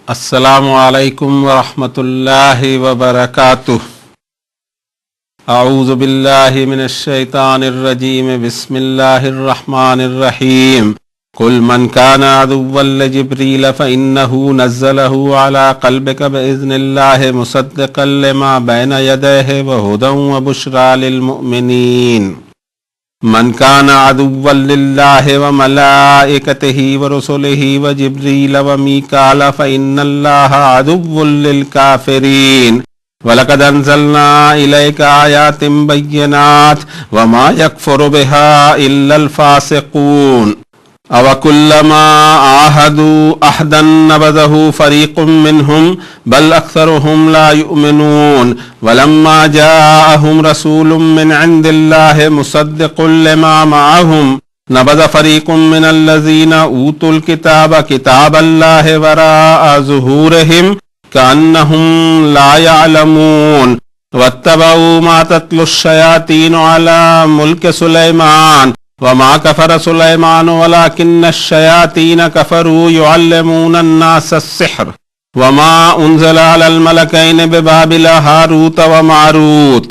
السلام علیکم ورحمۃ اللہ وبرکاتہ۔ اعوذ باللہ من الشیطان الرجیم، بسم اللہ الرحمن الرحیم۔ قل من كان عدوا لجبريل فإنه نزله على قلبك بإذن الله مصدقا لما بين يديه وهدى وبشرى للمؤمنين۔ من كان عدوا لله وملائكته ورسله وجبريل وميكال فإن الله عدو للكافرين۔ وَلَقَدْ أَنزَلْنَا إِلَيْكَ آيَاتٍ بَيِّنَاتٍ وَمَا يَكْفُرُ بِهَا إِلَّا الْفَاسِقُونَ۔ أَوَكُلَّمَا عَاهَدُوا عَهْدًا نَبَذَهُ فَرِيقٌ مِّنْهُمْ بَلْ أَكْثَرُهُمْ لَا يُؤْمِنُونَ۔ وَلَمَّا جَاءَهُمْ رَسُولٌ مِّنْ عِندِ اللَّهِ مُصَدِّقٌ لِّمَا مَعَهُمْ نَبَذَ فَرِيقٌ مِّنَ الَّذِينَ أُوتُوا الْكِتَابَ كِتَابَ اللَّهِ وَرَاءَ ظُهُورِهِمْ كأنهم لا يعلمون۔ واتبعوا ما تتلو الشياطين على ملك سليمان وما كفر سليمان ولكن الشياطين كفروا يعلمون الناس السحر وما أنزل على الملكين ببابل هاروت وماروت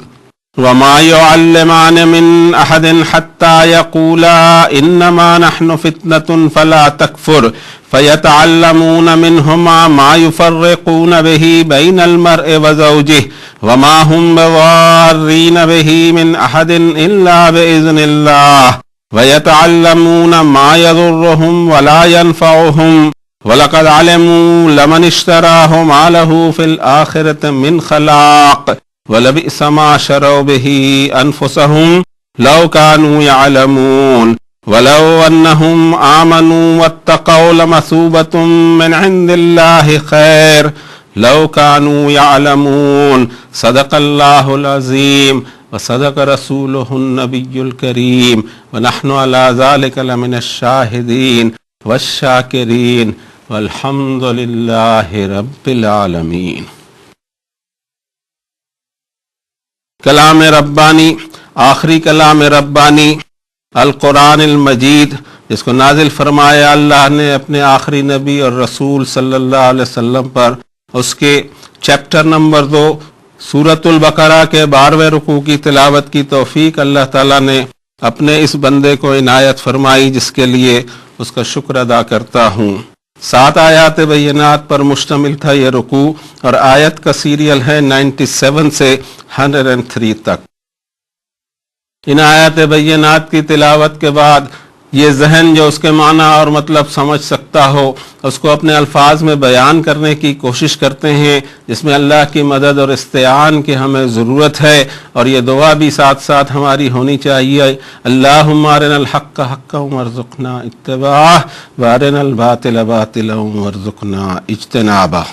وما يعلمان من أحد حتى يقولا إنما نحن فتنة فلا تكفر فيتعلمون منهما ما يفرقون به بين المرء وزوجه وما هم بضارين به من أحد إلا بإذن الله ويتعلمون ما يضرهم ولا ينفعهم ولقد علموا لمن اشتراه ما له في الآخرة من خلاق ولبئس ما شروا به أنفسهم لو كانوا يعلمون ولو أنهم آمنوا واتقوا لمثوبة من عند الله خير لو كانوا يعلمون۔ صدق الله العظيم وصدق رسوله النبي الكريم ونحن على ذلك لمن الشاهدين والشاكرين والحمد لله رب العالمين۔ کلام ربانی، آخری کلام ربانی القرآن المجید، جس کو نازل فرمایا اللہ نے اپنے آخری نبی اور رسول صلی اللہ علیہ وسلم پر، اس کے چیپٹر نمبر 2 سورۃ البقرہ کے 12ویں رکوع کی تلاوت کی توفیق اللہ تعالیٰ نے اپنے اس بندے کو عنایت فرمائی، جس کے لیے اس کا شکر ادا کرتا ہوں۔ 7 آیات بینات پر مشتمل تھا یہ رکوع، اور آیت کا سیریل ہے 97 سے 103 تک۔ ان آیات بینات کی تلاوت کے بعد یہ ذہن جو اس کے معنی اور مطلب سمجھ سکتا ہو، اس کو اپنے الفاظ میں بیان کرنے کی کوشش کرتے ہیں، جس میں اللہ کی مدد اور استعان کی ہمیں ضرورت ہے، اور یہ دعا بھی ساتھ ساتھ ہماری ہونی چاہیے، اللہم ارنا الحق حقا وارزقنا اتباعہ وارنا الباطل باطلا وارزقنا اجتنابہ۔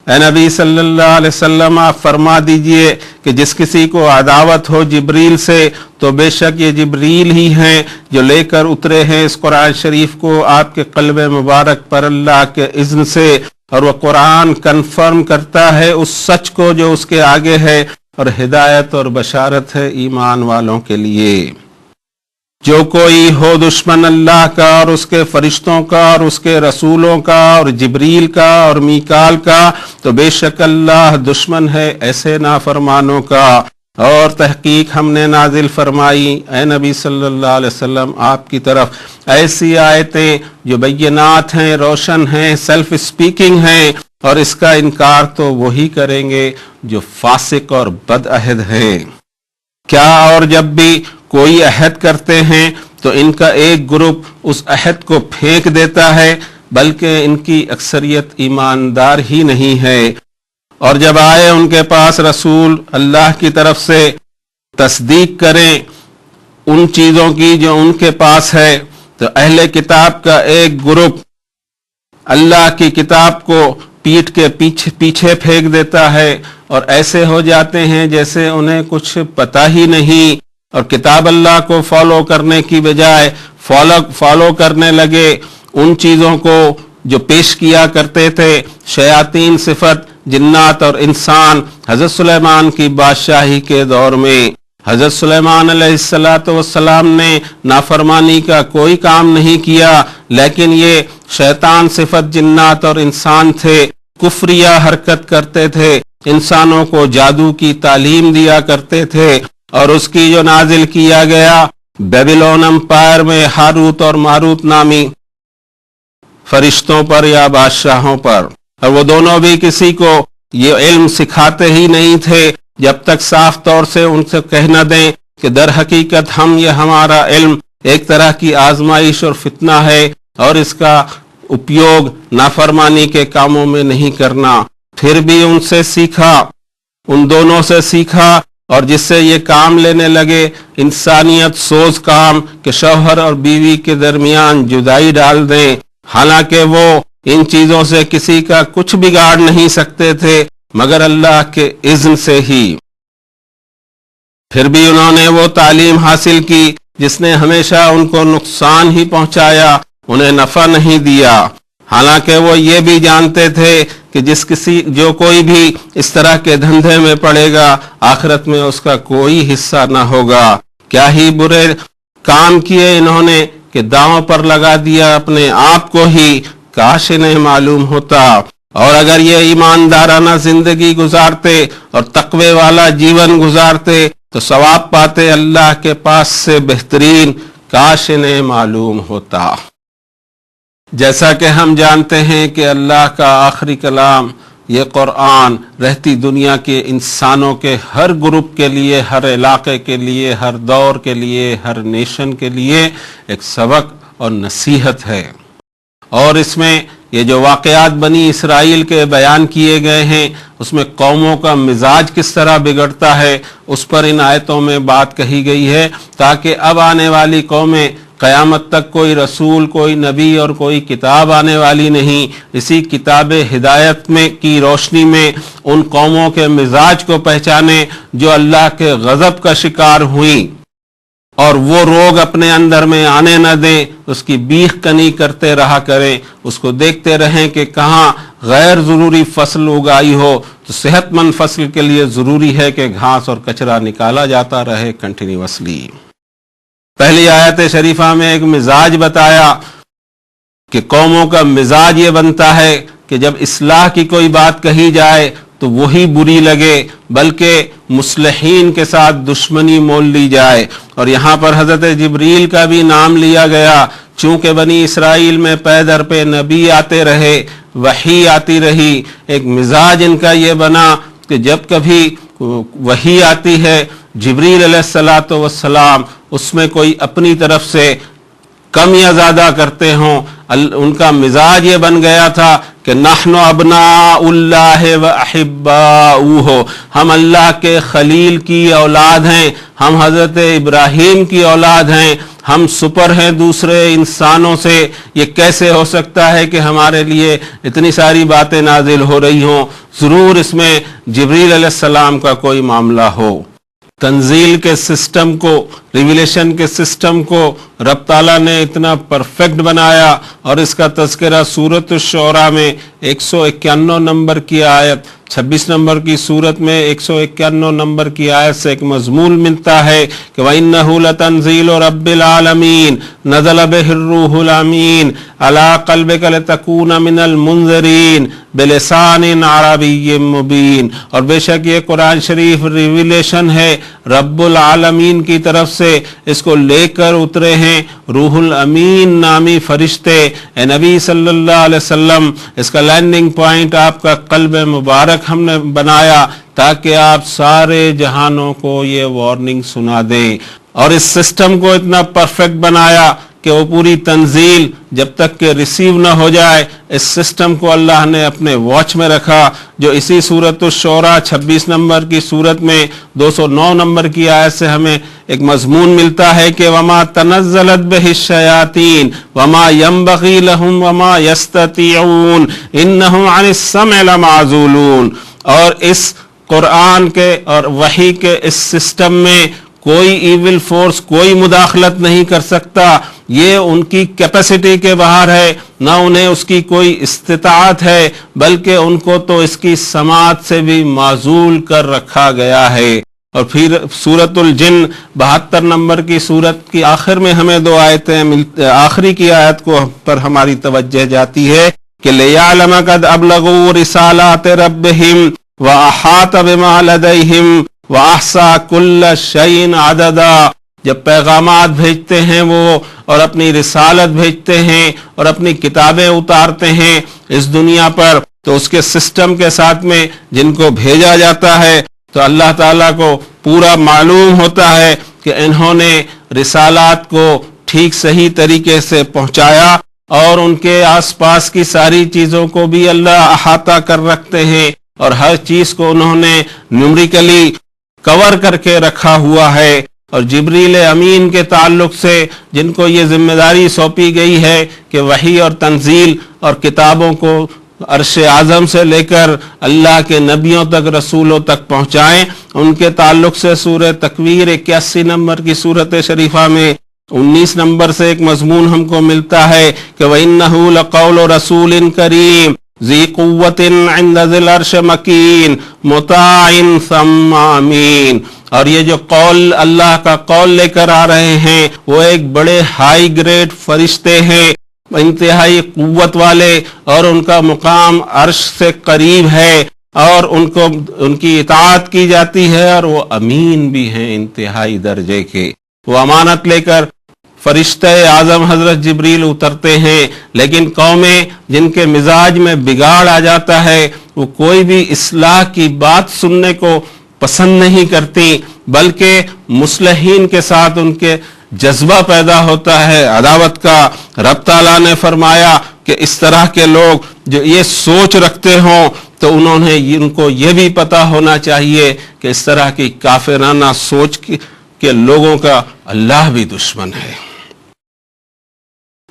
اے نبی صلی اللہ علیہ وسلم، آپ فرما دیجئے کہ جس کسی کو عداوت ہو جبریل سے، تو بے شک یہ جبریل ہی ہیں جو لے کر اترے ہیں اس قرآن شریف کو آپ کے قلب مبارک پر اللہ کے اذن سے، اور وہ قرآن کنفرم کرتا ہے اس سچ کو جو اس کے آگے ہے، اور ہدایت اور بشارت ہے ایمان والوں کے لیے۔ جو کوئی ہو دشمن اللہ کا اور اس کے فرشتوں کا اور اس کے رسولوں کا اور جبریل کا اور میکال کا، تو بے شک اللہ دشمن ہے ایسے نافرمانوں کا۔ اور تحقیق ہم نے نازل فرمائی اے نبی صلی اللہ علیہ وسلم آپ کی طرف ایسی آیتیں جو بینات ہیں، روشن ہیں، سیلف اسپیکنگ ہیں، اور اس کا انکار تو وہی کریں گے جو فاسق اور بد عہد ہیں۔ کیا اور جب بھی کوئی عہد کرتے ہیں تو ان کا ایک گروپ اس عہد کو پھینک دیتا ہے، بلکہ ان کی اکثریت ایماندار ہی نہیں ہے۔ اور جب آئے ان کے پاس رسول اللہ کی طرف سے تصدیق کریں ان چیزوں کی جو ان کے پاس ہے، تو اہل کتاب کا ایک گروپ اللہ کی کتاب کو پیٹھ کے پیچھے پھینک دیتا ہے، اور ایسے ہو جاتے ہیں جیسے انہیں کچھ پتہ ہی نہیں، اور کتاب اللہ کو فالو کرنے کی بجائے فالو کرنے لگے ان چیزوں کو جو پیش کیا کرتے تھے شیاطین صفت جنات اور انسان حضرت سلیمان کی بادشاہی کے دور میں۔ حضرت سلیمان علیہ السلام نے نافرمانی کا کوئی کام نہیں کیا، لیکن یہ شیطان صفت جنات اور انسان تھے، کفریہ حرکت کرتے تھے، انسانوں کو جادو کی تعلیم دیا کرتے تھے، اور اس کی جو نازل کیا گیا بیبیلون امپائر میں ہاروت اور ماروت نامی فرشتوں پر یا بادشاہوں پر، اور وہ دونوں بھی کسی کو یہ علم سکھاتے ہی نہیں تھے جب تک صاف طور سے ان سے کہہ نہ دیں کہ در حقیقت ہمارا علم ایک طرح کی آزمائش اور فتنہ ہے، اور اس کا اپیوگ نافرمانی کے کاموں میں نہیں کرنا۔ پھر بھی ان سے سیکھا، ان دونوں سے سیکھا، اور جس سے یہ کام لینے لگے انسانیت سوز کام کہ شوہر اور بیوی کے درمیان جدائی ڈال دیں، حالانکہ وہ ان چیزوں سے کسی کا کچھ بگاڑ نہیں سکتے تھے مگر اللہ کے اذن سے ہی۔ پھر بھی انہوں نے وہ تعلیم حاصل کی جس نے ہمیشہ ان کو نقصان ہی پہنچایا، انہیں نفع نہیں دیا، حالانکہ وہ یہ بھی جانتے تھے کہ جو کوئی بھی اس طرح کے دھندے میں پڑے گا آخرت میں اس کا کوئی حصہ نہ ہوگا۔ کیا ہی برے کام کیے انہوں نے کہ داؤں پر لگا دیا اپنے آپ کو ہی، کاش انہیں معلوم ہوتا، اور اگر یہ ایماندارانہ زندگی گزارتے اور تقوی والا جیون گزارتے تو ثواب پاتے اللہ کے پاس سے بہترین، کاش انہیں معلوم ہوتا۔ جیسا کہ ہم جانتے ہیں کہ اللہ کا آخری کلام یہ قرآن رہتی دنیا کے انسانوں کے ہر گروپ کے لیے، ہر علاقے کے لیے، ہر دور کے لیے، ہر نیشن کے لیے ایک سبق اور نصیحت ہے، اور اس میں یہ جو واقعات بنی اسرائیل کے بیان کیے گئے ہیں اس میں قوموں کا مزاج کس طرح بگڑتا ہے اس پر ان آیتوں میں بات کہی گئی ہے، تاکہ اب آنے والی قومیں قیامت تک کوئی رسول، کوئی نبی اور کوئی کتاب آنے والی نہیں، اسی کتاب ہدایت میں کی روشنی میں ان قوموں کے مزاج کو پہچانے جو اللہ کے غضب کا شکار ہوئیں، اور وہ روگ اپنے اندر میں آنے نہ دیں، اس کی بیخ کنی کرتے رہا کریں، اس کو دیکھتے رہیں کہ کہاں غیر ضروری فصل اگائی ہو تو صحت مند فصل کے لیے ضروری ہے کہ گھاس اور کچرا نکالا جاتا رہے کنٹینیوسلی۔ پہلی آیت شریفہ میں ایک مزاج بتایا کہ قوموں کا مزاج یہ بنتا ہے کہ جب اصلاح کی کوئی بات کہی جائے تو وہی بری لگے، بلکہ مصلحین کے ساتھ دشمنی مول لی جائے، اور یہاں پر حضرت جبریل کا بھی نام لیا گیا، چونکہ بنی اسرائیل میں پے در پہ نبی آتے رہے، وحی آتی رہی، ایک مزاج ان کا یہ بنا کہ جب کبھی وحی آتی ہے جبریل علیہ السلام اس میں کوئی اپنی طرف سے کم یا زیادہ کرتے ہوں، ان کا مزاج یہ بن گیا تھا کہ نحن ابناء اللہ و احباؤہ، ہم اللہ کے خلیل کی اولاد ہیں، ہم حضرت ابراہیم کی اولاد ہیں، ہم سپر ہیں دوسرے انسانوں سے، یہ کیسے ہو سکتا ہے کہ ہمارے لیے اتنی ساری باتیں نازل ہو رہی ہوں، ضرور اس میں جبریل علیہ السلام کا کوئی معاملہ ہو۔ تنزیل کے سسٹم کو، ریویلیشن کے سسٹم کو رب تعالیٰ نے اتنا پرفیکٹ بنایا، اور اس کا تذکرہ سورۃ الشعراء میں 151 نمبر کی آیت، 26 نمبر کی سورت میں 151 نمبر کی آیت سے ایک مضمون ملتا ہے کہ وَإِنَّهُ لَتَنزِيلُ رَبِّ الْعَالَمِينَ نَزَلَ بِهِ الرُّوحُ الْأَمِينُ عَلَىٰ قَلْبِكَ لِتَكُونَ مِنَ الْمُنذِرِينَ بِلِسَانٍ عَرَبِيٍّ مُبِينٍ، اور بے شک یہ قرآن شریف ریویلیشن ہے رب العالمین کی طرف سے، اس کو لے کر اترے ہیں روح الامین نامی فرشتے، اے نبی صلی اللہ علیہ وسلم، اس کا لینڈنگ پوائنٹ آپ کا قلب مبارک ہم نے بنایا تاکہ آپ سارے جہانوں کو یہ وارننگ سنا دیں، اور اس سسٹم کو اتنا پرفیکٹ بنایا کہ وہ پوری تنزیل جب تک کہ ریسیو نہ ہو جائے اس سسٹم کو اللہ نے اپنے واچ میں رکھا، جو اسی سورۃ الشعراء 26 نمبر کی سورت میں 209 نمبر کی آیت سے ہمیں ایک مضمون ملتا ہے کہ وما تنزلت بہ الشیاطین وما ینبغی لہم وما یستطیعون انہم عن السمع لمعزولون، اور اس قرآن کے اور وحی کے اس سسٹم میں کوئی ایول فورس کوئی مداخلت نہیں کر سکتا، یہ ان کی کیپیسٹی کے باہر ہے، نہ انہیں اس کی کوئی استطاعت ہے، بلکہ ان کو تو اس کی سماعت سے بھی معزول کر رکھا گیا ہے۔ اور پھر سورۃ الجن 72 نمبر کی سورت کی آخر میں ہمیں 2 آیتیں آخری کی آیت کو پر ہماری توجہ جاتی ہے کہ لِيَعْلَمَ قَدْ أَبْلَغُوا رِسَالَاتِ رَبِّهِمْ وَأَحَاطَ بِمَا لَدَيْهِمْ وَأَحْصَىٰ كُلَّ شَيْءٍ عَدَدًا۔ جب پیغامات بھیجتے ہیں وہ اور اپنی رسالت بھیجتے ہیں اور اپنی کتابیں اتارتے ہیں اس دنیا پر، تو اس کے سسٹم کے ساتھ میں جن کو بھیجا جاتا ہے تو اللہ تعالیٰ کو پورا معلوم ہوتا ہے کہ انہوں نے رسالات کو ٹھیک صحیح طریقے سے پہنچایا، اور ان کے آس پاس کی ساری چیزوں کو بھی اللہ احاطہ کر رکھتے ہیں، اور ہر چیز کو انہوں نے نیومریکلی کور کر کے رکھا ہوا ہے۔ اور جبریل امین کے تعلق سے جن کو یہ ذمہ داری سونپی گئی ہے کہ وحی اور تنزیل اور کتابوں کو عرش اعظم سے لے کر اللہ کے نبیوں تک رسولوں تک پہنچائیں، ان کے تعلق سے سورہ تکویر 81 نمبر کی سورت شریفہ میں 19 نمبر سے ایک مضمون ہم کو ملتا ہے کہ وَإِنَّهُ لَقَوْلُ رَسُولٍ كَرِيمٍ ذِي قُوَّةٍ عِنْدَ ذِي الْعَرْشِ مَكِينٍ مُطَاعٍ ثَمَّ أَمِينٍ۔ اور یہ جو قول اللہ کا قول لے کر آ رہے ہیں وہ ایک بڑے ہائی گریڈ فرشتے ہیں، انتہائی قوت والے، اور ان کا مقام عرش سے قریب ہے، اور ان کی اطاعت کی جاتی ہے، اور وہ امین بھی ہیں انتہائی درجے کے۔ وہ امانت لے کر فرشتہ اعظم حضرت جبریل اترتے ہیں، لیکن قومیں جن کے مزاج میں بگاڑ آ جاتا ہے وہ کوئی بھی اصلاح کی بات سننے کو پسند نہیں کرتی، بلکہ مصلحین کے ساتھ ان کے جذبہ پیدا ہوتا ہے عداوت کا۔ رب تعالیٰ نے فرمایا کہ اس طرح کے لوگ جو یہ سوچ رکھتے ہوں تو ان کو یہ بھی پتا ہونا چاہیے کہ اس طرح کی کافرانہ سوچ کے لوگوں کا اللہ بھی دشمن ہے۔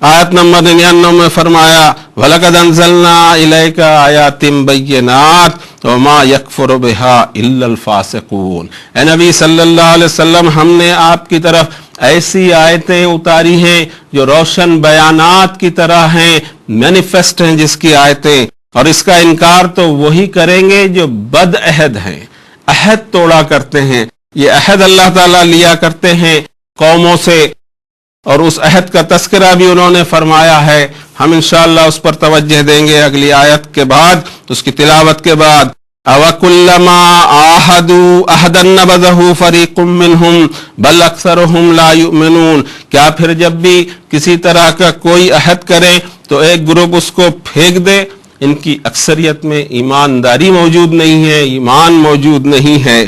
آیت نمبر 99 میں فرمایا وَلَقَدْ أَنزَلْنَا إِلَيْكَ آيَاتٍ بَيِّنَاتٍ وَمَا يَكْفُرُ بِهَا إِلَّا الْفَاسِقُونَ۔ اے نبی صلی اللہ علیہ وسلم، ہم نے آپ کی طرف ایسی آیتیں اتاری ہیں جو روشن بیانات کی طرح ہیں، مینیفیسٹ ہیں جس کی آیتیں، اور اس کا انکار تو وہی کریں گے جو بد عہد ہیں، عہد توڑا کرتے ہیں۔ یہ عہد اللہ تعالیٰ لیا کرتے ہیں قوموں سے، اور اس عہد کا تذکرہ بھی انہوں نے فرمایا ہے۔ ہم انشاءاللہ اس پر توجہ دیں گے اگلی آیت کے بعد، اس کی تلاوت کے بعد۔ أَوَكُلَّمَا عَاهَدُوا عَهْدًا نَبَذَهُ فَرِيقٌ مِّنْهُمْ بَلْ أَكْثَرُهُمْ لَا يُؤْمِنُونَ۔ کیا پھر جب بھی کسی طرح کا کوئی عہد کریں تو ایک گروپ اس کو پھینک دے؟ ان کی اکثریت میں ایمانداری موجود نہیں ہے، ایمان موجود نہیں ہے۔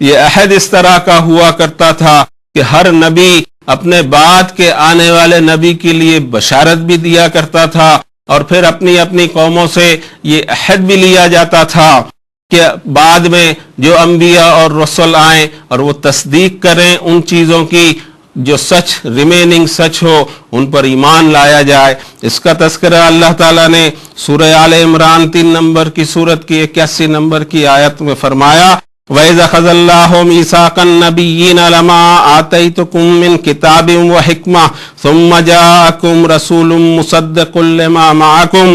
یہ عہد اس طرح کا ہوا کرتا تھا کہ ہر نبی اپنے بعد کے آنے والے نبی کے لیے بشارت بھی دیا کرتا تھا، اور پھر اپنی اپنی قوموں سے یہ عہد بھی لیا جاتا تھا کہ بعد میں جو انبیاء اور رسول آئیں اور وہ تصدیق کریں ان چیزوں کی جو سچ ریمیننگ سچ ہو، ان پر ایمان لایا جائے۔ اس کا تذکرہ اللہ تعالیٰ نے سورہ آل عمران 3 نمبر کی سورت کی 81 نمبر کی آیت میں فرمایا وَإِذَا أَخَذَ اللَّهُ مِيثَاقَ النَّبِيِّينَ لَمَا آتَيْتُكُم مِّن كِتَابٍ وَحِكْمَةٍ ثُمَّ جَاءَكُمْ رَسُولٌ مُّصَدِّقٌ لِّمَا مَعَكُمْ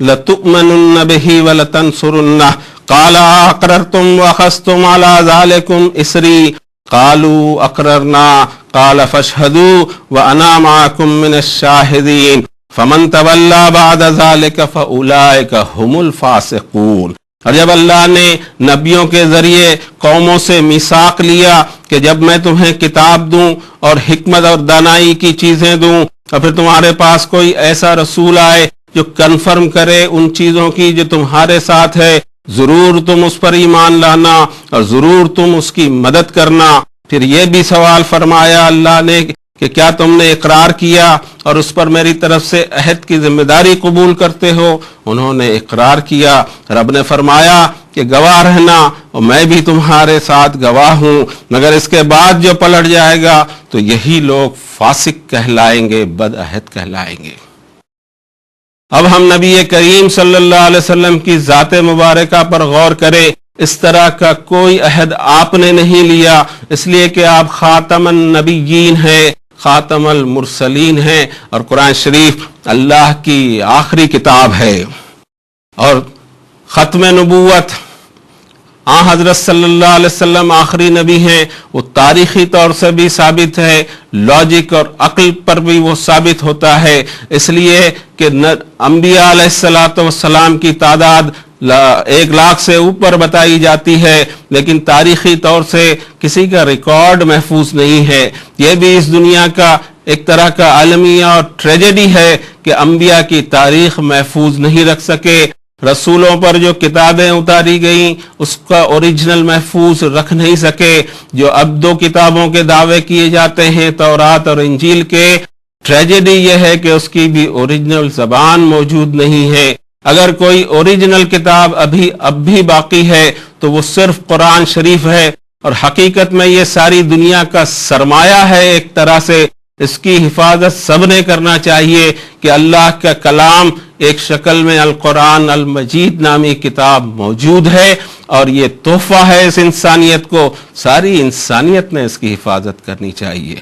لَتُؤْمِنُنَّ بِهِ وَلَتَنصُرُنَّهُ قَالَ أَقْرَرْتُمْ وَأَخَذْتُمْ عَلَىٰ ذَٰلِكُمْ إِصْرِي قَالُوا أَقْرَرْنَا قَالَ فَاشْهَدُوا وَأَنَا مَعَكُم مِّنَ الشَّاهِدِينَ فَمَن تَوَلَّىٰ بَعْدَ ذَٰلِكَ فَأُولَٰئِكَ هُمُ الْفَاسِقُونَ۔ اور جب اللہ نے نبیوں کے ذریعے قوموں سے میثاق لیا کہ جب میں تمہیں کتاب دوں اور حکمت اور دانائی کی چیزیں دوں، اور پھر تمہارے پاس کوئی ایسا رسول آئے جو کنفرم کرے ان چیزوں کی جو تمہارے ساتھ ہے، ضرور تم اس پر ایمان لانا اور ضرور تم اس کی مدد کرنا۔ پھر یہ بھی سوال فرمایا اللہ نے کہ کیا تم نے اقرار کیا اور اس پر میری طرف سے عہد کی ذمہ داری قبول کرتے ہو؟ انہوں نے اقرار کیا۔ رب نے فرمایا کہ گواہ رہنا اور میں بھی تمہارے ساتھ گواہ ہوں، مگر اس کے بعد جو پلٹ جائے گا تو یہی لوگ فاسق کہلائیں گے، بد عہد کہلائیں گے۔ اب ہم نبی کریم صلی اللہ علیہ وسلم کی ذات مبارکہ پر غور کریں۔ اس طرح کا کوئی عہد آپ نے نہیں لیا، اس لیے کہ آپ خاتم النبیین ہیں، خاتم المرسلین ہیں، اور قرآن شریف اللہ کی آخری کتاب ہے۔ اور ختم نبوت حضرت صلی اللہ علیہ وسلم آخری نبی ہیں، وہ تاریخی طور سے بھی ثابت ہے، لاجک اور عقل پر بھی وہ ثابت ہوتا ہے، اس لیے کہ انبیاء علیہ السلام کی تعداد 1,00,000 سے اوپر بتائی جاتی ہے، لیکن تاریخی طور سے کسی کا ریکارڈ محفوظ نہیں ہے۔ یہ بھی اس دنیا کا ایک طرح کا عالمیہ اور ٹریجڈی ہے کہ انبیاء کی تاریخ محفوظ نہیں رکھ سکے، رسولوں پر جو کتابیں اتاری گئیں اس کا اوریجنل محفوظ رکھ نہیں سکے، جو اب 2 کتابوں کے دعوے کیے جاتے ہیں، تورات اور انجیل کے، ٹریجڈی یہ ہے کہ اس کی بھی اوریجنل زبان موجود نہیں ہے۔ اگر کوئی اوریجنل کتاب اب بھی باقی ہے تو وہ صرف قرآن شریف ہے، اور حقیقت میں یہ ساری دنیا کا سرمایہ ہے ایک طرح سے۔ اس کی حفاظت سب نے کرنا چاہیے کہ اللہ کا کلام ایک شکل میں القرآن المجید نامی کتاب موجود ہے، اور یہ تحفہ ہے اس انسانیت کو، ساری انسانیت نے اس کی حفاظت کرنی چاہیے۔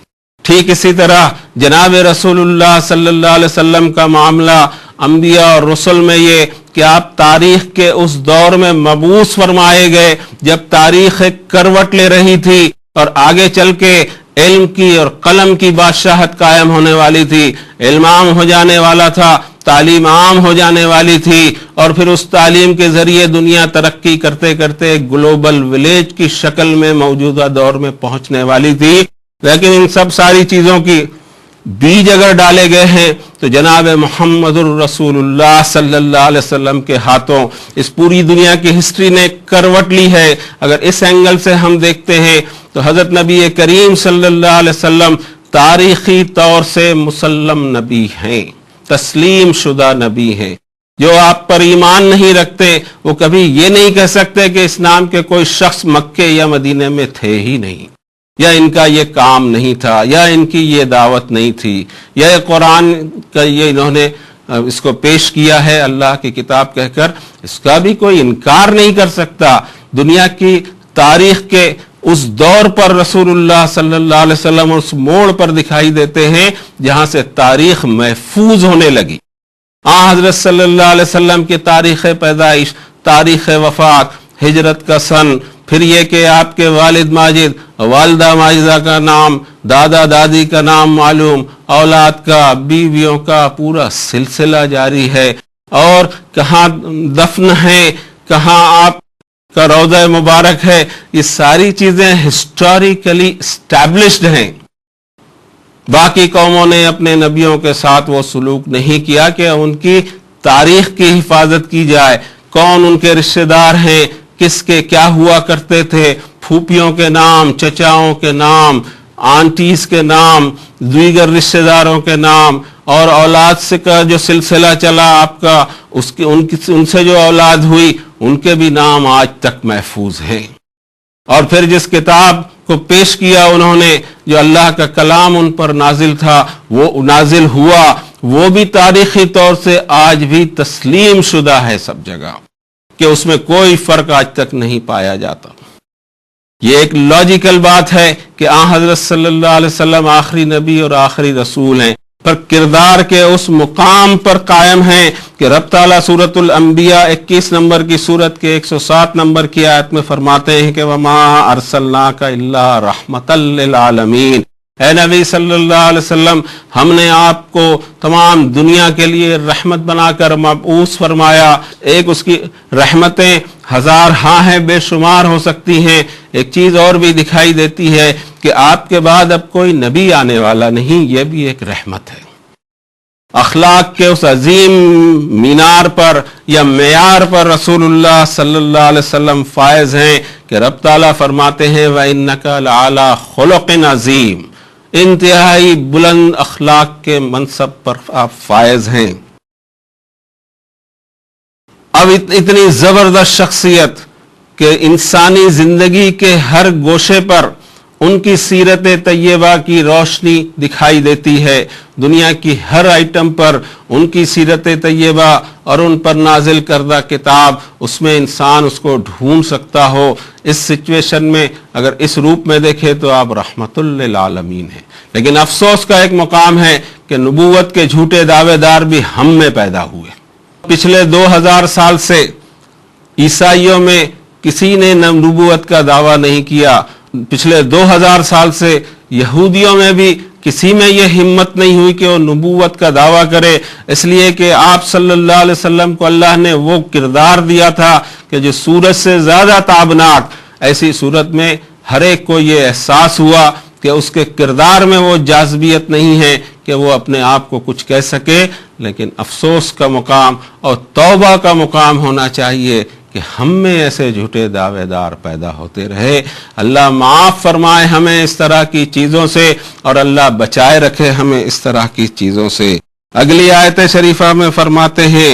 ٹھیک اسی طرح جناب رسول اللہ صلی اللہ علیہ وسلم کا معاملہ انبیاء اور رسل میں یہ کہ آپ تاریخ کے اس دور میں مبعوث فرمائے گئے جب تاریخ ایک کروٹ لے رہی تھی اور آگے چل کے علم کی اور قلم کی بادشاہت قائم ہونے والی تھی، علم عام ہو جانے والا تھا، تعلیم عام ہو جانے والی تھی، اور پھر اس تعلیم کے ذریعے دنیا ترقی کرتے کرتے ایک گلوبل ولیج کی شکل میں موجودہ دور میں پہنچنے والی تھی۔ لیکن ان سب ساری چیزوں کی بیج اگر ڈالے گئے ہیں تو جناب محمد الرسول اللہ صلی اللہ علیہ وسلم کے ہاتھوں اس پوری دنیا کی ہسٹری نے کروٹ لی ہے۔ اگر اس اینگل سے ہم دیکھتے ہیں تو حضرت نبی کریم صلی اللہ علیہ وسلم تاریخی طور سے مسلم نبی ہیں، تسلیم شدہ نبی ہیں۔ جو آپ پر ایمان نہیں رکھتے وہ کبھی یہ نہیں کہہ سکتے کہ اس نام کے کوئی شخص مکے یا مدینے میں تھے ہی نہیں، یا ان کا یہ کام نہیں تھا، یا ان کی یہ دعوت نہیں تھی، یا قرآن کا یہ انہوں نے اس کو پیش کیا ہے اللہ کی کتاب کہہ کر، اس کا بھی کوئی انکار نہیں کر سکتا۔ دنیا کی تاریخ کے اس دور پر رسول اللہ صلی اللہ علیہ وسلم اس موڑ پر دکھائی دیتے ہیں جہاں سے تاریخ محفوظ ہونے لگی۔ حضرت صلی اللہ علیہ وسلم کی تاریخ پیدائش، تاریخ وفات، ہجرت کا سن، پھر یہ کہ آپ کے والد ماجد، والدہ ماجدہ کا نام، دادا دادی کا نام معلوم، اولاد کا، بیویوں کا پورا سلسلہ جاری ہے، اور کہاں دفن ہے، کہاں آپ کا روضہ مبارک ہے، یہ ساری چیزیں ہسٹوریکلی اسٹیبلشڈ ہیں۔ باقی قوموں نے اپنے نبیوں کے ساتھ وہ سلوک نہیں کیا کہ ان کی تاریخ کی حفاظت کی جائے، کون ان کے رشتہ دار ہیں، کس کے کیا ہوا کرتے تھے، پھوپھیوں کے نام، چچاؤں کے نام، آنٹیز کے نام، دیگر رشتہ داروں کے نام، اور اولاد سے کا جو سلسلہ چلا آپ کا، ان سے جو اولاد ہوئی ان کے بھی نام آج تک محفوظ ہیں۔ اور پھر جس کتاب کو پیش کیا انہوں نے، جو اللہ کا کلام ان پر نازل تھا، وہ نازل ہوا، وہ بھی تاریخی طور سے آج بھی تسلیم شدہ ہے سب جگہ، کہ اس میں کوئی فرق آج تک نہیں پایا جاتا۔ یہ ایک لاجیکل بات ہے کہ حضرت صلی اللہ علیہ وسلم آخری نبی اور آخری رسول ہیں، پر کردار کے اس مقام پر قائم ہیں کہ رب تعالیٰ سورۃ الانبیاء 21 نمبر کی سورت کے 107 نمبر کی آیت میں فرماتے ہیں کہ وَمَا أَرْسَلْنَاكَ إِلَّا رَحْمَةً لِّلْعَالَمِينَ، اے نبی صلی اللہ علیہ وسلم، ہم نے آپ کو تمام دنیا کے لیے رحمت بنا کر مبعوث فرمایا۔ ایک اس کی رحمتیں ہزار ہاں ہیں، بے شمار ہو سکتی ہیں۔ ایک چیز اور بھی دکھائی دیتی ہے کہ آپ کے بعد اب کوئی نبی آنے والا نہیں، یہ بھی ایک رحمت ہے۔ اخلاق کے اس عظیم مینار پر یا معیار پر رسول اللہ صلی اللہ علیہ وسلم فائز ہیں کہ رب تعالیٰ فرماتے ہیں وَإِنَّكَ لَعَلَىٰ خُلُقٍ عَظِيمٍ، انتہائی بلند اخلاق کے منصب پر آپ فائز ہیں۔ اب اتنی زبردست شخصیت کہ انسانی زندگی کے ہر گوشے پر ان کی سیرت طیبہ کی روشنی دکھائی دیتی ہے، دنیا کی ہر آئٹم پر ان کی سیرت طیبہ اور ان پر نازل کردہ کتاب، اس میں انسان اس کو ڈھونڈ سکتا ہو۔ اس سچویشن میں اگر اس روپ میں دیکھے تو آپ رحمت للعالمین ہیں۔ لیکن افسوس کا ایک مقام ہے کہ نبوت کے جھوٹے دعوے دار بھی ہم میں پیدا ہوئے۔ پچھلے 2000 سال سے عیسائیوں میں کسی نے نبوت کا دعویٰ نہیں کیا. پچھلے 2000 سال سے یہودیوں میں بھی کسی میں یہ ہمت نہیں ہوئی کہ وہ نبوت کا دعویٰ کرے، اس لیے کہ آپ صلی اللہ علیہ وسلم کو اللہ نے وہ کردار دیا تھا کہ جو سورج سے زیادہ تابناک. ایسی صورت میں ہر ایک کو یہ احساس ہوا کہ اس کے کردار میں وہ جاذبیت نہیں ہے کہ وہ اپنے آپ کو کچھ کہہ سکے، لیکن افسوس کا مقام اور توبہ کا مقام ہونا چاہیے کہ ہم میں ایسے جھوٹے دعوے دار پیدا ہوتے رہے. اللہ معاف فرمائے ہمیں اس طرح کی چیزوں سے، اور اللہ بچائے رکھے ہمیں اس طرح کی چیزوں سے. اگلی آیت شریفہ میں فرماتے ہیں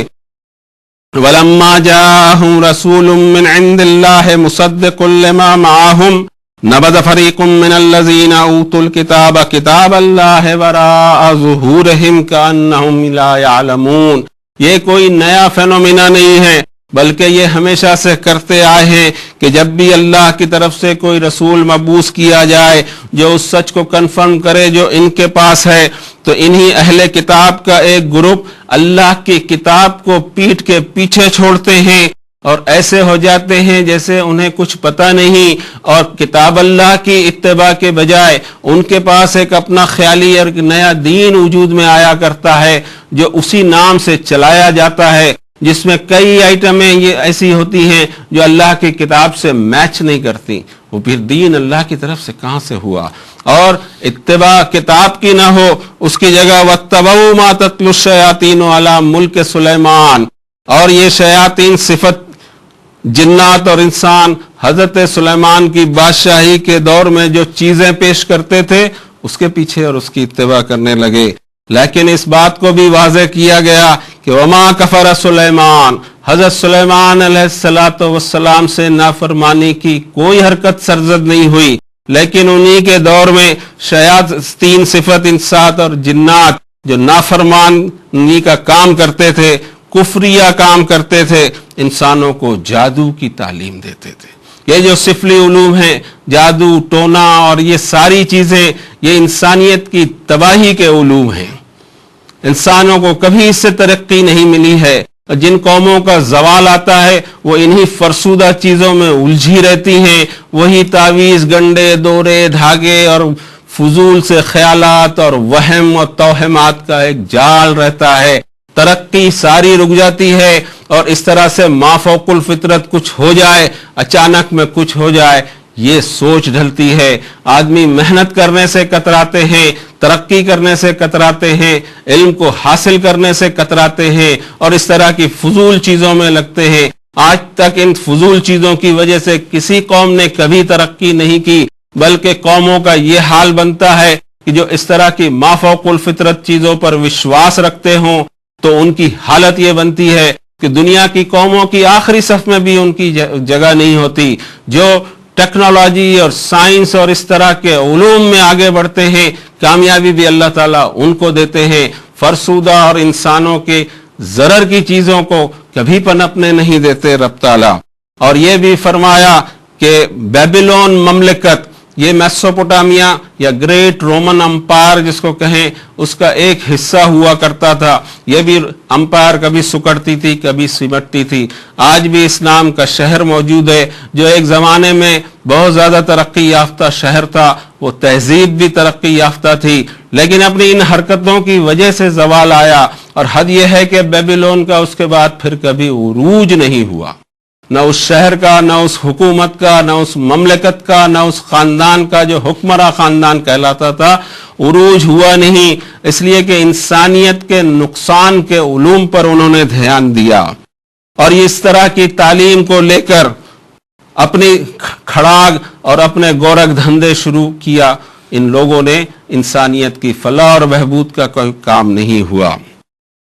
وَلَمَّا جَاءَهُمْ رَسُولٌ مِّنْ عِندِ اللَّهِ مُصَدِّقٌ لِّمَا مَعَهُمْ نَبَذَ فَرِيقٌ مِّنَ الَّذِينَ أُوتُوا الْكِتَابَ كِتَابَ اللَّهِ وَرَاءَ ظُهُورِهِمْ كَأَنَّهُمْ لَا يَعْلَمُونَ. یہ کوئی نیا فینومینا نہیں ہے، بلکہ یہ ہمیشہ سے کرتے آئے ہیں کہ جب بھی اللہ کی طرف سے کوئی رسول مبعوث کیا جائے جو اس سچ کو کنفرم کرے جو ان کے پاس ہے، تو انہی اہل کتاب کا ایک گروپ اللہ کی کتاب کو پیٹھ کے پیچھے چھوڑتے ہیں اور ایسے ہو جاتے ہیں جیسے انہیں کچھ پتہ نہیں، اور کتاب اللہ کی اتباع کے بجائے ان کے پاس ایک اپنا خیالی اور نیا دین وجود میں آیا کرتا ہے جو اسی نام سے چلایا جاتا ہے، جس میں کئی آئٹمیں یہ ایسی ہوتی ہیں جو اللہ کی کتاب سے میچ نہیں کرتی. وہ پھر دین اللہ کی طرف سے کہاں سے ہوا؟ اور اتباع کتاب کی نہ ہو، اس کی جگہ وَاتَّبَعُوا مَا تَتْلُو الشَّيَاطِينُ عَلَى مُلْكِ سلیمان. اور یہ شیاطین صفت جنات اور انسان حضرت سلیمان کی بادشاہی کے دور میں جو چیزیں پیش کرتے تھے اس کے پیچھے اور اس کی اتباع کرنے لگے. لیکن اس بات کو بھی واضح کیا گیا کہ وما کفر سلیمان، حضرت سلیمان علیہ السلام سے نافرمانی کی کوئی حرکت سرزد نہیں ہوئی، لیکن انہی کے دور میں شیاطین صفت انسان اور جنات جو نافرمانی کا کام کرتے تھے، کفریہ کام کرتے تھے، انسانوں کو جادو کی تعلیم دیتے تھے. یہ جو سفلی علوم ہیں، جادو، ٹونا اور یہ ساری چیزیں، یہ انسانیت کی تباہی کے علوم ہیں. انسانوں کو کبھی اس سے ترقی نہیں ملی ہے. جن قوموں کا زوال آتا ہے وہ انہی فرسودہ چیزوں میں الجھی رہتی ہیں، وہی تعویذ، گنڈے، دورے، دھاگے اور فضول سے خیالات اور وہم اور توہمات کا ایک جال رہتا ہے. ترقی ساری رک جاتی ہے اور اس طرح سے مافوق الفطرت کچھ ہو جائے، اچانک میں کچھ ہو جائے، یہ سوچ ڈھلتی ہے. آدمی محنت کرنے سے کتراتے ہیں، ترقی کرنے سے کتراتے ہیں، علم کو حاصل کرنے سے کتراتے ہیں اور اس طرح کی فضول چیزوں میں لگتے ہیں. آج تک ان فضول چیزوں کی وجہ سے کسی قوم نے کبھی ترقی نہیں کی، بلکہ قوموں کا یہ حال بنتا ہے کہ جو اس طرح کی مافوق الفطرت چیزوں پر وشواس رکھتے ہوں تو ان کی حالت یہ بنتی ہے کہ دنیا کی قوموں کی آخری صف میں بھی ان کی جگہ نہیں ہوتی. جو ٹیکنالوجی اور سائنس اور اس طرح کے علوم میں آگے بڑھتے ہیں، کامیابی بھی اللہ تعالیٰ ان کو دیتے ہیں. فرسودہ اور انسانوں کے ضرر کی چیزوں کو کبھی پنپنے نہیں دیتے رب تعالیٰ. اور یہ بھی فرمایا کہ بیبیلون مملکت، یہ میسوپوٹامیا یا گریٹ رومن امپائر جس کو کہیں، اس کا ایک حصہ ہوا کرتا تھا. یہ بھی امپائر کبھی سکڑتی تھی، کبھی سمٹتی تھی. آج بھی اسلام کا شہر موجود ہے جو ایک زمانے میں بہت زیادہ ترقی یافتہ شہر تھا. وہ تہذیب بھی ترقی یافتہ تھی، لیکن اپنی ان حرکتوں کی وجہ سے زوال آیا. اور حد یہ ہے کہ بیبیلون کا اس کے بعد پھر کبھی عروج نہیں ہوا، نہ اس شہر کا، نہ اس حکومت کا، نہ اس مملکت کا، نہ اس خاندان کا جو حکمراں خاندان کہلاتا تھا، عروج ہوا نہیں. اس لیے کہ انسانیت کے نقصان کے علوم پر انہوں نے دھیان دیا اور اس طرح کی تعلیم کو لے کر اپنی کھڑاگ اور اپنے گورکھ دھندے شروع کیا. ان لوگوں نے انسانیت کی فلاح اور بہبود کا کوئی کام نہیں ہوا.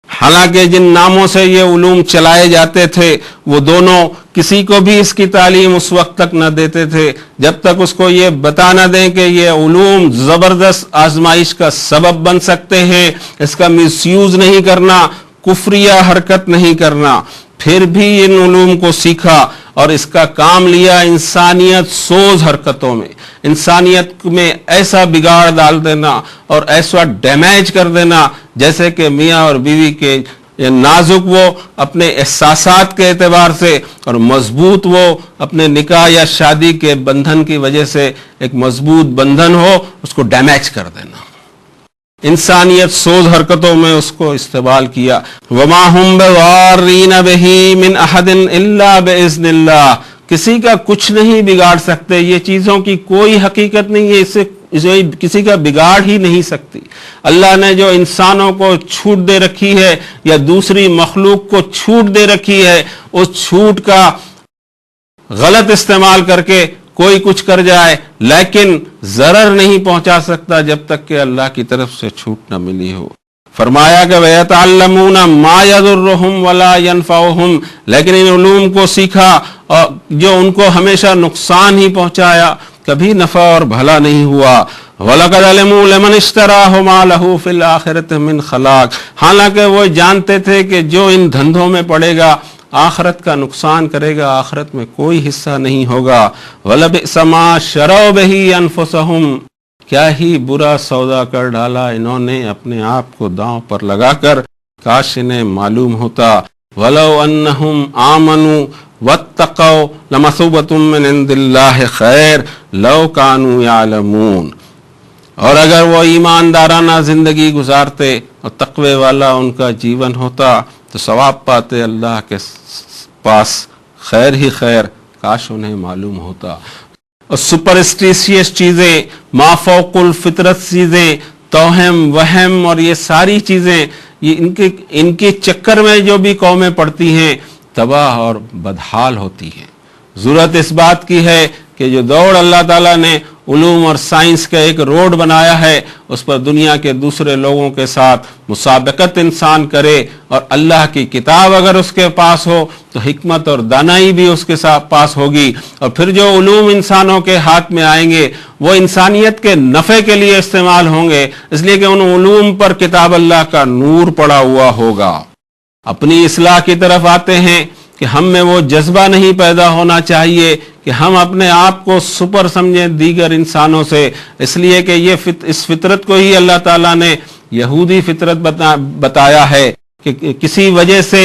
حالانکہ جن ناموں سے یہ علوم چلائے جاتے تھے وہ دونوں کسی کو بھی اس کی تعلیم اس وقت تک نہ دیتے تھے جب تک اس کو یہ بتا نہ دیں کہ یہ علوم زبردست آزمائش کا سبب بن سکتے ہیں، اس کا مس یوز نہیں کرنا، کفریہ حرکت نہیں کرنا. پھر بھی ان علوم کو سیکھا اور اس کا کام لیا انسانیت سوز حرکتوں میں، انسانیت میں ایسا بگاڑ ڈال دینا اور ایسا ڈیمیج کر دینا جیسے کہ میاں اور بیوی کے یہ نازک وہ اپنے احساسات کے اعتبار سے اور مضبوط وہ اپنے نکاح یا شادی کے بندھن کی وجہ سے ایک مضبوط بندھن ہو، اس کو ڈیمیج کر دینا، انسانیت سوز حرکتوں میں اس کو استعمال کیا۔ وما ہم بضارین بہ من احد الا باذن اللہ، کسی کا کچھ نہیں بگاڑ سکتے، یہ چیزوں کی کوئی حقیقت نہیں ہے، اسے کسی کا بگاڑ ہی نہیں سکتی۔ اللہ نے جو انسانوں کو چھوٹ دے رکھی ہے یا دوسری مخلوق کو چھوٹ دے رکھی ہے، اس چھوٹ کا غلط استعمال کر کے کوئی کچھ کر جائے، لیکن ضرر نہیں پہنچا سکتا جب تک کہ اللہ کی طرف سے چھوٹ نہ ملی ہو۔ فرمایا کہ وَيَتَعَلَّمُونَ مَا يَضُرُّهُمْ وَلَا يَنْفَعُهُمْ، لیکن ان علوم کو سیکھا اور جو ان کو ہمیشہ نقصان ہی پہنچایا، کبھی نفع اور بھلا نہیں ہوا۔ وَلَقَدْ عَلِمُوا لَمَنِ اشْتَرَاهُ مَا لَهُ فِي الْآخِرَةِ مِنْ خَلَاقٍ، حالانکہ وہ جانتے تھے کہ جو ان دھندوں میں پڑے گا آخرت کا نقصان کرے گا، آخرت میں کوئی حصہ نہیں ہوگا۔ وَلَبِئْسَ مَا شَرَوْا بِهِ أَنفُسَهُمْ، کیا ہی برا سودا کر ڈالا انہوں نے اپنے آپ کو داؤں پر لگا کر، کاش انہیں معلوم ہوتا۔ وَلَوْ أَنَّهُمْ آمَنُوا وَاتَّقَوْا لَمَثُوبَةٌ مِّنْ عِندِ اللَّهِ خَيْرٌ لَوْ كَانُوا يَعْلَمُونَ، اور اگر وہ ایماندارانہ زندگی گزارتے اور تقوی والا ان کا جیون ہوتا تو ثواب پاتے اللہ کے پاس خیر ہی خیر، کاش انہیں معلوم ہوتا۔ اور سپرسٹیشیس چیزیں، ما فوق الفطرت چیزیں، توہم وہم اور یہ ساری چیزیں، یہ ان کے چکر میں جو بھی قومیں پڑتی ہیں تباہ اور بدحال ہوتی ہیں۔ ضرورت اس بات کی ہے کہ جو دوڑ اللہ تعالیٰ نے علوم اور سائنس کا ایک روڈ بنایا ہے، اس پر دنیا کے دوسرے لوگوں کے ساتھ مسابقت انسان کرے، اور اللہ کی کتاب اگر اس کے پاس ہو تو حکمت اور دانائی بھی اس کے ساتھ پاس ہوگی، اور پھر جو علوم انسانوں کے ہاتھ میں آئیں گے وہ انسانیت کے نفع کے لیے استعمال ہوں گے، اس لیے کہ ان علوم پر کتاب اللہ کا نور پڑا ہوا ہوگا۔ اپنی اصلاح کی طرف آتے ہیں کہ ہم میں وہ جذبہ نہیں پیدا ہونا چاہیے کہ ہم اپنے آپ کو سپر سمجھیں دیگر انسانوں سے، اس لیے کہ اس فطرت کو ہی اللہ تعالیٰ نے یہودی فطرت بتایا ہے کہ کسی وجہ سے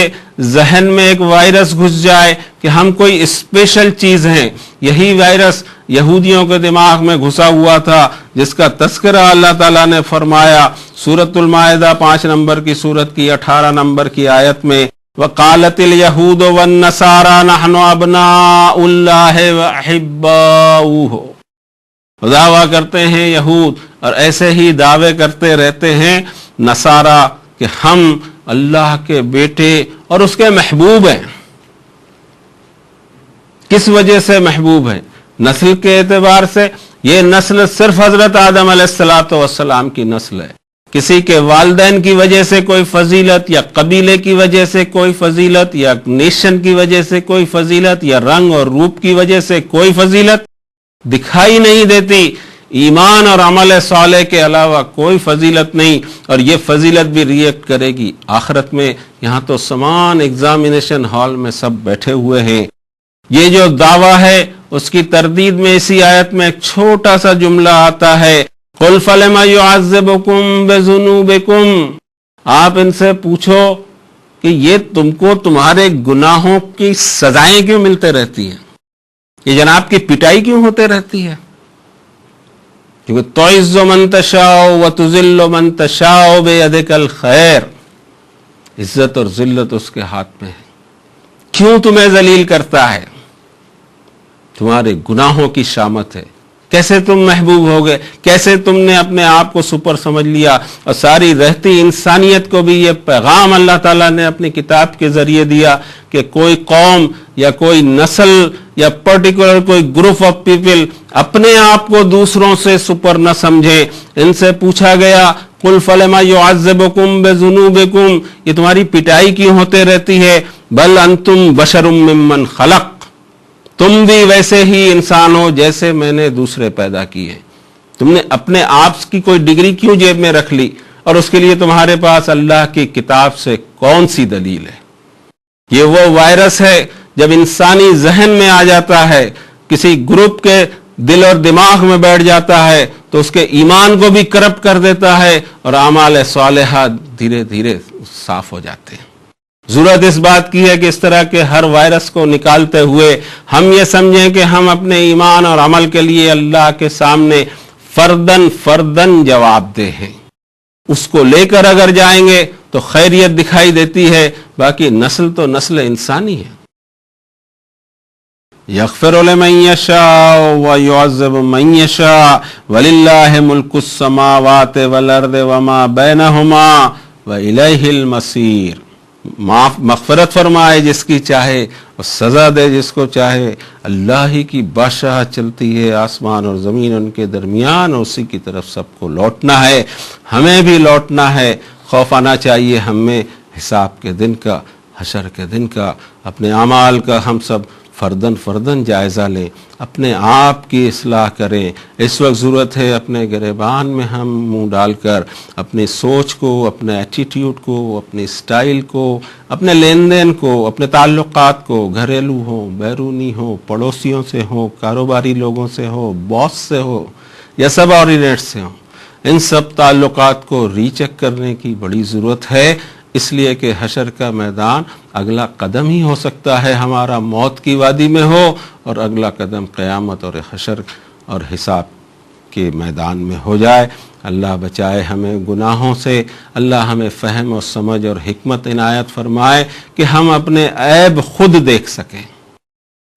ذہن میں ایک وائرس گھس جائے کہ ہم کوئی اسپیشل چیز ہیں۔ یہی وائرس یہودیوں کے دماغ میں گھسا ہوا تھا، جس کا تذکرہ اللہ تعالیٰ نے فرمایا سورۃ المائدہ 5 نمبر کی سورت کی 18 نمبر کی آیت میں، وَقَالَتِ الْيَهُودُ وَالنَّصَارَى نَحْنُ أَبْنَاءُ اللَّهِ وَأَحِبَّاؤُهُ، دعویٰ کرتے ہیں یہود اور ایسے ہی دعوے کرتے رہتے ہیں نصارہ کہ ہم اللہ کے بیٹے اور اس کے محبوب ہیں۔ کس وجہ سے محبوب ہیں؟ نسل کے اعتبار سے یہ نسل صرف حضرت آدم علیہ السلام کی نسل ہے۔ کسی کے والدین کی وجہ سے کوئی فضیلت، یا قبیلے کی وجہ سے کوئی فضیلت، یا نیشن کی وجہ سے کوئی فضیلت، یا رنگ اور روپ کی وجہ سے کوئی فضیلت دکھائی نہیں دیتی۔ ایمان اور عمل صالح کے علاوہ کوئی فضیلت نہیں، اور یہ فضیلت بھی ریئیکٹ کرے گی آخرت میں۔ یہاں تو سامان ایگزامینیشن ہال میں سب بیٹھے ہوئے ہیں۔ یہ جو دعویٰ ہے اس کی تردید میں اسی آیت میں ایک چھوٹا سا جملہ آتا ہے، قُلْ فَلِمَ يُعَذِّبُكُمْ بِذُنُوبِكُمْ، آپ ان سے پوچھو کہ یہ تم کو تمہارے گناہوں کی سزائیں کیوں ملتے رہتی ہیں، یہ جناب کی پٹائی کیوں ہوتے رہتی ہے؟ کیونکہ تُعِزُّ مَن تَشَاءُ وَتُذِلُّ مَن تَشَاءُ بِيَدِكَ الْخَيْرُ، عزت اور ذلت اس کے ہاتھ میں ہے۔ کیوں تمہیں ذلیل کرتا ہے؟ تمہارے گناہوں کی شامت ہے۔ کیسے تم محبوب ہو گئے، کیسے تم نے اپنے آپ کو سپر سمجھ لیا، اور ساری رہتی انسانیت کو بھی یہ پیغام اللہ تعالیٰ نے اپنی کتاب کے ذریعے دیا کہ کوئی قوم یا کوئی نسل یا پرٹیکولر کوئی گروپ آف پیپل اپنے آپ کو دوسروں سے سپر نہ سمجھے۔ ان سے پوچھا گیا قُلْ فَلِمَ يُعَذِّبُكُمْ بِذُنُوبِكُمْ، یہ تمہاری پٹائی کیوں ہوتے رہتی ہے؟ بل انتم بشر ممن خلق، تم بھی ویسے ہی انسان ہو جیسے میں نے دوسرے پیدا کیے۔ تم نے اپنے آپ کی کوئی ڈگری کیوں جیب میں رکھ لی، اور اس کے لیے تمہارے پاس اللہ کی کتاب سے کون سی دلیل ہے؟ یہ وہ وائرس ہے جب انسانی ذہن میں آ جاتا ہے، کسی گروپ کے دل اور دماغ میں بیٹھ جاتا ہے تو اس کے ایمان کو بھی کرپٹ کر دیتا ہے، اور اعمال صالحہ دھیرے دھیرے صاف ہو جاتے ہیں۔ ضرورت اس بات کی ہے کہ اس طرح کے ہر وائرس کو نکالتے ہوئے ہم یہ سمجھیں کہ ہم اپنے ایمان اور عمل کے لیے اللہ کے سامنے فردن فردن جواب دہ ہیں. اس کو لے کر اگر جائیں گے تو خیریت دکھائی دیتی ہے، باقی نسل تو نسل انسانی ہے. یغفر لمن یشاء ویعذب من یشاء وللہ ملک السماوات والارض وما بینہما والیہ المصیر. مغفرت فرمائے جس کی چاہے اور سزا دے جس کو چاہے. اللہ ہی کی بادشاہت چلتی ہے آسمان اور زمین ان کے درمیان، اور اسی کی طرف سب کو لوٹنا ہے. ہمیں بھی لوٹنا ہے. خوف آنا چاہیے ہمیں حساب کے دن کا، حشر کے دن کا. اپنے اعمال کا ہم سب فردن فردن جائزہ لیں، اپنے آپ کی اصلاح کریں. اس وقت ضرورت ہے اپنے گریبان میں ہم منہ ڈال کر اپنی سوچ کو، اپنے ایٹیٹیوڈ کو، اپنی سٹائل کو، اپنے لین دین کو، اپنے تعلقات کو، گھریلو ہوں، بیرونی ہوں، پڑوسیوں سے ہوں، کاروباری لوگوں سے ہو، باس سے ہو یا سب آرڈینیٹ سے ہوں، ان سب تعلقات کو ری چیک کرنے کی بڑی ضرورت ہے. اس لیے کہ حشر کا میدان اگلا قدم ہی ہو سکتا ہے ہمارا موت کی وادی میں ہو، اور اگلا قدم قیامت اور حشر اور حساب کے میدان میں ہو جائے. اللہ بچائے ہمیں گناہوں سے. اللہ ہمیں فہم اور سمجھ اور حکمت عنایت فرمائے کہ ہم اپنے عیب خود دیکھ سکیں،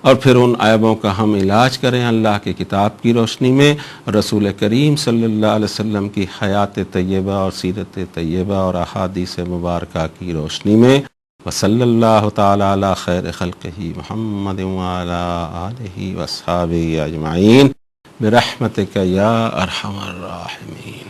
اور پھر ان عیبوں کا ہم علاج کریں اللہ کی کتاب کی روشنی میں، رسول کریم صلی اللہ علیہ وسلم کی حیات طیبہ اور سیرت طیبہ اور احادیث مبارکہ کی روشنی میں. وصلی اللہ تعالی علی خیر خلقہ محمد وعلی آلہ واصحابہ اجمعین برحمتک یا ارحم الراحمین.